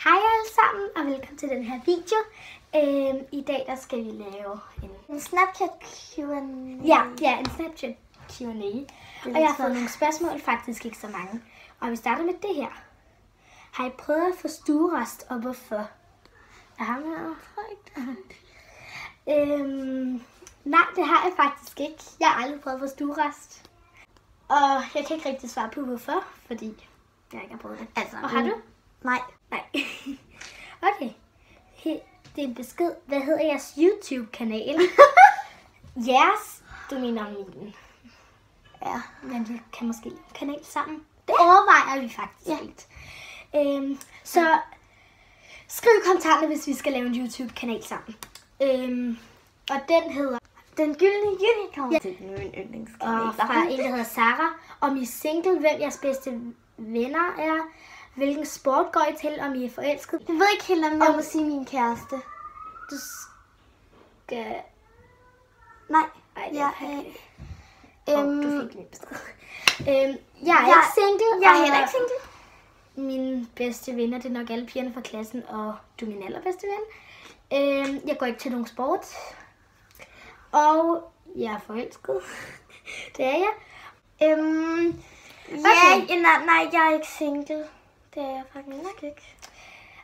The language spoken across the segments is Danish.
Hej alle sammen, og velkommen til den her video. I dag der skal vi lave en Snapchat Q&A. Ja, en Snapchat Q&A. Og jeg har fået nogle spørgsmål, faktisk ikke så mange. Og vi starter med det her. Har I prøvet at få stuerest, og hvorfor? Jeg har med nej, det har jeg faktisk ikke. Jeg har aldrig prøvet at få stuerest. Og jeg kan ikke rigtig svare på hvorfor, fordi jeg ikke har prøvet det. Altså, og har du? Nej. Nej. Okay. Det er en besked. Hvad hedder jeres YouTube-kanal? Jeres? Du mener min. Ja. Men vi kan måske lave en kanal sammen. Det overvejer vi faktisk lidt. Så skriv i kommentarerne, hvis vi skal lave en YouTube-kanal sammen. Og den hedder Den Gyldne Unicorn. Ja. Det er min yndlingskanal. Og fra en, der hedder Sarah. Om I er single, hvem jeres bedste venner er. Hvilken sport går I til, om I er forelsket? Jeg ved ikke helt, om jeg må sige min kæreste. Du skal... Nej. Ej, det Ja, du fik min besked. Jeg er ikke single. Jeg er heller ikke single. Mine bedste venner, det er nok alle pigerne fra klassen, og du er min allerbedste ven. Jeg går ikke til nogen sport. Og jeg er forelsket. Det er jeg. Nej, jeg er ikke single. Det er jeg faktisk ikke.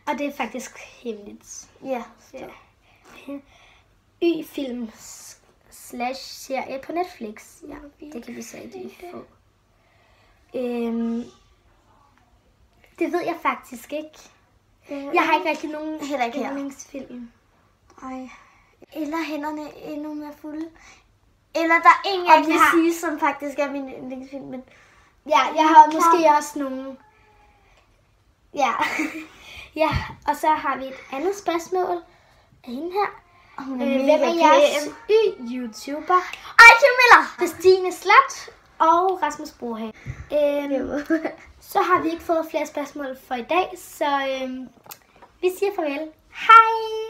Og det er faktisk hemmeligt. Ja. Y-film / serie på Netflix. Ja, det kan vi så ikke få. Det ved jeg faktisk ikke. Jeg har ikke rigtig nogen yndlingsfilm. Ej. Eller hænderne endnu mere fulde. Eller der er en, jeg kan sige, som faktisk er min yndlingsfilm. Men ja, jeg har måske også nogle. Ja. Ja, og så har vi et andet spørgsmål af hende her. Hvem er jeres YouTuber? Miller! Christine Slot og Rasmus Brohag. Så har vi ikke fået flere spørgsmål for i dag, så vi siger farvel. Hej!